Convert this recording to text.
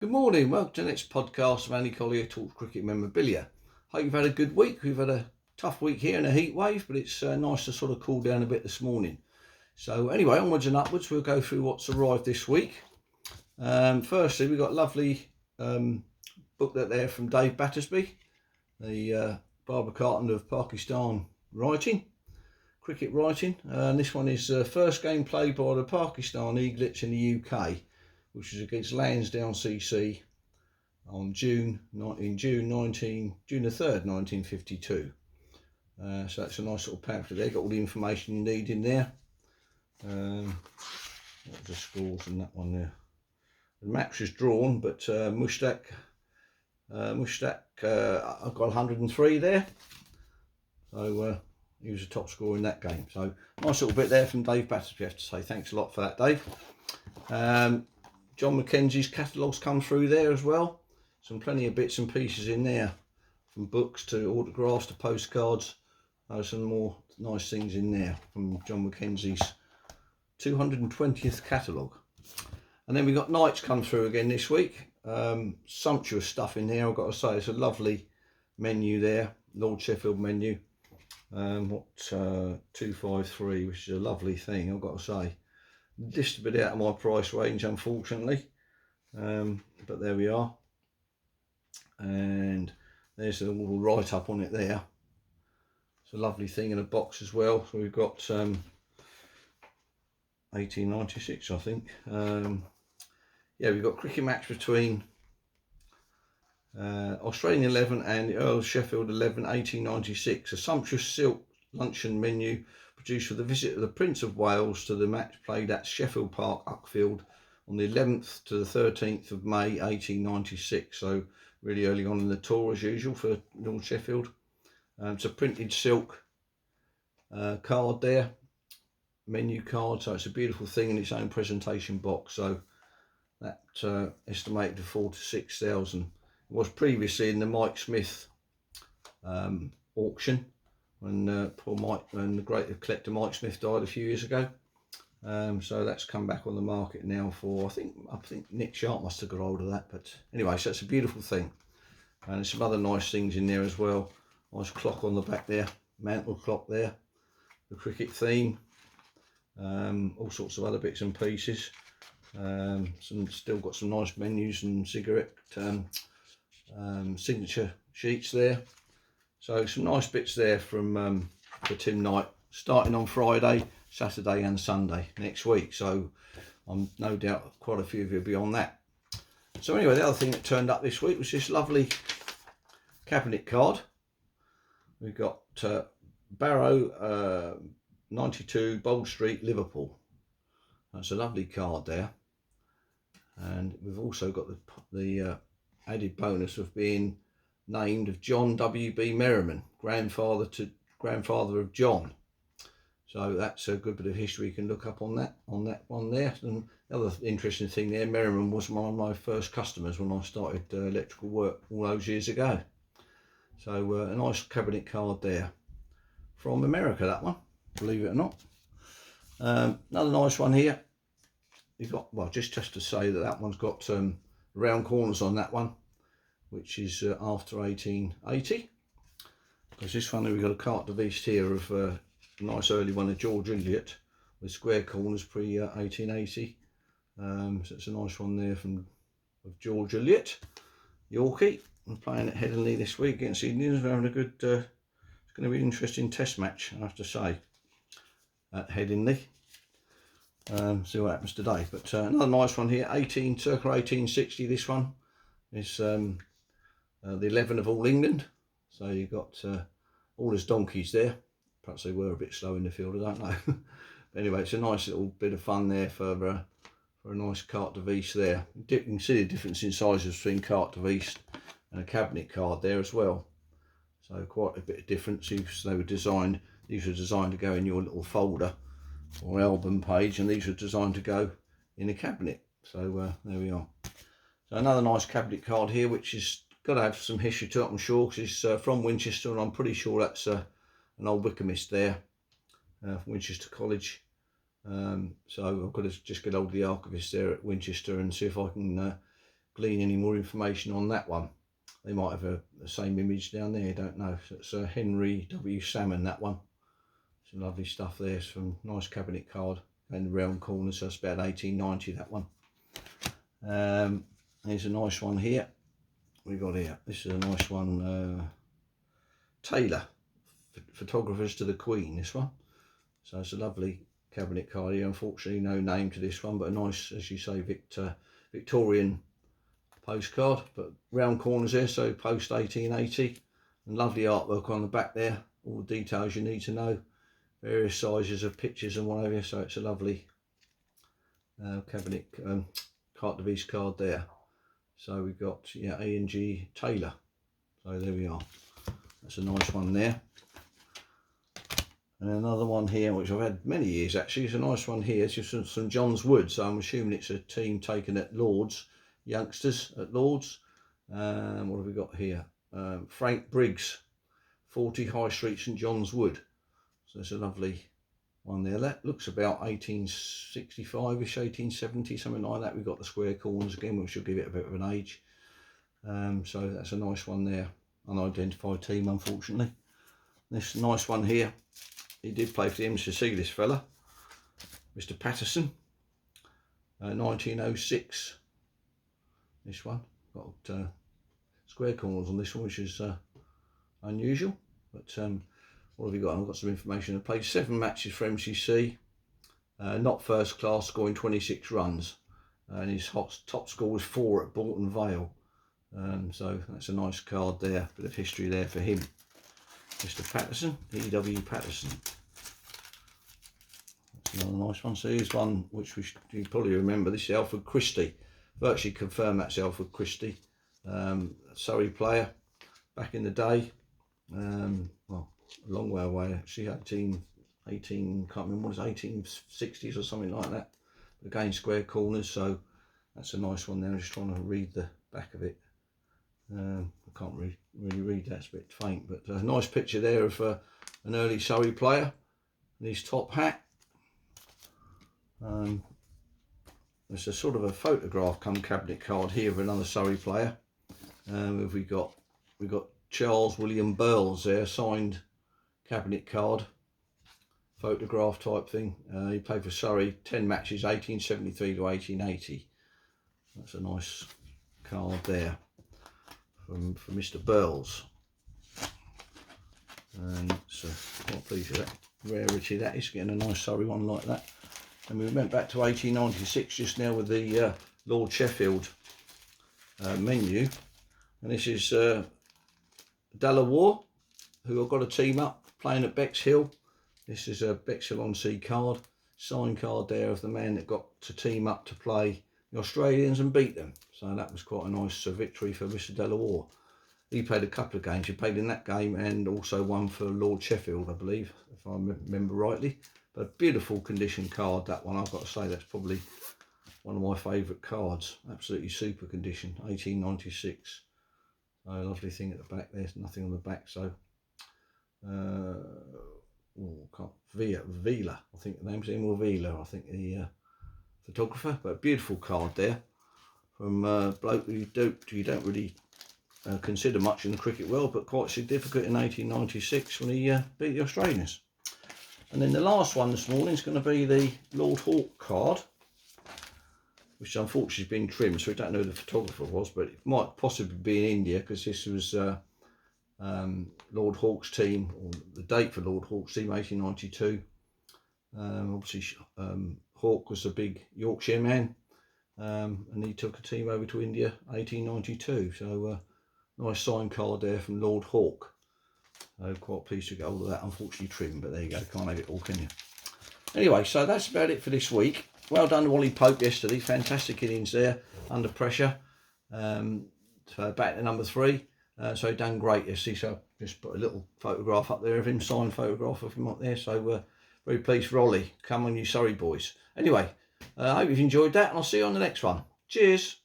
Good morning, welcome to the next podcast of Andy Collier-talks cricket memorabilia. Hope you've had a good week. We've had a tough week here in a heat wave, but it's nice to sort of cool down a bit this morning. So anyway, onwards and upwards, we'll go through what's arrived this week. Firstly, we've got a lovely booklet there from Dave Battersby, the Barber Carton of Pakistan cricket writing. And this one is the first game played by the Pakistan Eaglets in the UK, which is against Lansdowne CC on June the 3rd, 1952. So that's a nice little pamphlet there. Got all the information you need in there. What the scores and that one there. The match was drawn, but Mushtaq, I've got 103 there. So he was the top scorer in that game. So nice little bit there from Dave Battersby, I have to say. Thanks a lot for that, Dave. John Mackenzie's catalogue's come through there as well. Plenty of bits and pieces in there, from books to autographs to postcards. Some more nice things in there from John Mackenzie's 220th catalogue. And then we got Knights come through again this week. Sumptuous stuff in there, I've got to say. It's a lovely menu there, Lord Sheffield menu. 253, which is a lovely thing, I've got to say. Just a bit out of my price range, unfortunately, but there we are. And there's a little write up on it there. It's a lovely thing in a box as well. So we've got 1896, I think. Yeah, we've got cricket match between Australian 11 and the Earl of Sheffield 11, 1896. A sumptuous silk luncheon menu produced for the visit of the Prince of Wales to the match played at Sheffield Park, Uckfield, on the 11th to the 13th of May 1896. So really early on in the tour as usual for North Sheffield. It's a printed silk card there, menu card, so it's a beautiful thing in its own presentation box. So that estimated to 4,000 to 6,000. It was previously in the Mike Smith auction, when poor Mike and the great collector Mike Smith died a few years ago. So that's come back on the market now for, I think Nick Sharp must have got hold of that. But anyway, so it's a beautiful thing. And there's some other nice things in there as well. Nice clock on the back there, mantle clock there, the cricket theme, all sorts of other bits and pieces. Still got some nice menus and cigarette signature sheets there. So some nice bits there from for Tim Knight, starting on Friday, Saturday and Sunday next week. So I'm no doubt quite a few of you will be on that. So anyway, the other thing that turned up this week was this lovely cabinet card. We've got Barrow 92 Bold Street, Liverpool. That's a lovely card there. And we've also got the added bonus of being named of John W.B. Merriman, grandfather of John. So that's a good bit of history you can look up on that one there. And the other interesting thing there, Merriman was one of my first customers when I started electrical work all those years ago. So a nice cabinet card there from America, that one, believe it or not. Another nice one here. You've got, well, just to say that one's got round corners on that one, which is after 1880. Because this one, we've got a carte de visite here of a nice early one of George Eliot with square corners pre 1880. So it's a nice one there of George Eliot, Yorkie. I'm playing at Headingley this week against the Indians. We're having a good, it's going to be an interesting test match, I have to say, at Headingley. See what happens today. But another nice one here, circa 1860. This one is the 11 of All England. So you've got all his donkeys there. Perhaps they were a bit slow in the field, I don't know. But anyway, it's a nice little bit of fun there for a nice carte de visite there. You can see the difference in sizes between carte de visite and a cabinet card there as well. So quite a bit of difference. These were designed to go in your little folder or album page, and these were designed to go in a cabinet. So there we are. So another nice cabinet card here, which is got to have some history to it, I'm sure, because it's from Winchester, and I'm pretty sure that's an old Wykehamist there from Winchester College. So I've got to just get hold of the archivist there at Winchester and see if I can glean any more information on that one. They might have the same image down there, don't know. So it's a Henry W. Salmon, that one. Some lovely stuff there, some nice cabinet card in the round corner, so it's about 1890, that one. There's a nice one here. We got here, this is a nice one, Taylor, Photographers to the Queen, this one. So it's a lovely cabinet card here. Unfortunately no name to this one, but a nice, as you say, Victorian postcard, but round corners there, so post 1880, and lovely artwork on the back there, all the details you need to know, various sizes of pictures and whatever. So it's a lovely cabinet carte de vis card there. So we've got, yeah, A&G Taylor. So there we are. That's a nice one there. And another one here, which I've had many years actually, is a nice one here. It's just some John's Wood. So I'm assuming it's a team taken at Lord's, youngsters at Lord's. What have we got here? Frank Briggs, 40 High Street, St John's Wood. So it's a lovely one there. That looks about 1865ish, 1870, something like that. We've got the square corners again, which will give it a bit of an age. So that's a nice one there. Unidentified team, unfortunately. This nice one here. He did play for the MCC, this fella, Mr. Patterson, 1906. This one got square corners on this one, which is unusual. But what have we got? I've got some information. I played 7 matches for MCC, not first class, scoring 26 runs, and his top score was 4 at Bolton Vale. So that's a nice card there, bit of history there for him. Mr. Patterson, E.W. Patterson. That's another nice one. So here's one which you probably remember. This is Alfred Christie. Virtually confirmed that's Alfred Christie. Surrey player back in the day. Well, a long way away actually. 18, can't remember what it was, 1860s or something like that. Again, square corners. So that's a nice one there. I'm just trying to read the back of it. I can't really read that, it's a bit faint, but a nice picture there of an early Surrey player and his top hat. There's a sort of a photograph come cabinet card here of another Surrey player. We've got Charles William Burles there, signed cabinet card, photograph type thing. He played for Surrey 10 matches, 1873 to 1880. That's a nice card there. From Mr. Burles, and so quite pleased with that. Rarity that is, getting a nice Surrey one like that. And we went back to 1896 just now with the Lord Sheffield menu, and this is Delaware, who have got a team up playing at Bexhill. This is a Bexhill on Sea card, signed card there of the man that got to team up to play the Australians and beat them. So that was quite a nice victory for Mr. Delaware. He played a couple of games. He played in that game and also one for Lord Sheffield, I believe, if I remember rightly. But beautiful condition card, that one. I've got to say that's probably one of my favourite cards. Absolutely super condition, 1896. So a lovely thing at the back. There's nothing on the back. So Vila, I think the name's Emil Vila, I think the photographer. But beautiful card there from a bloke who you don't really consider much in the cricket world, but quite significant in 1896 when he beat the Australians. And then the last one this morning is going to be the Lord Hawke card, which unfortunately has been trimmed, so we don't know who the photographer was, but it might possibly be in India, because this was Lord Hawke's team, or the date for Lord Hawke's team, 1892. Obviously Hawke was a big Yorkshire man, and he took a team over to India 1892. So nice signed card there from Lord Hawke. Quite pleased to get hold of that. Unfortunately trimmed, but there you go, can't have it all, can you? Anyway, so that's about it for this week. Well done to Wally Pope yesterday, fantastic innings there under pressure. So back to number 3, so done great yesterday. So just put a little photograph up there of him, signed photograph of him up there. So very pleased for Ollie. Come on you Surrey boys. Anyway, I hope you've enjoyed that, and I'll see you on the next one. Cheers.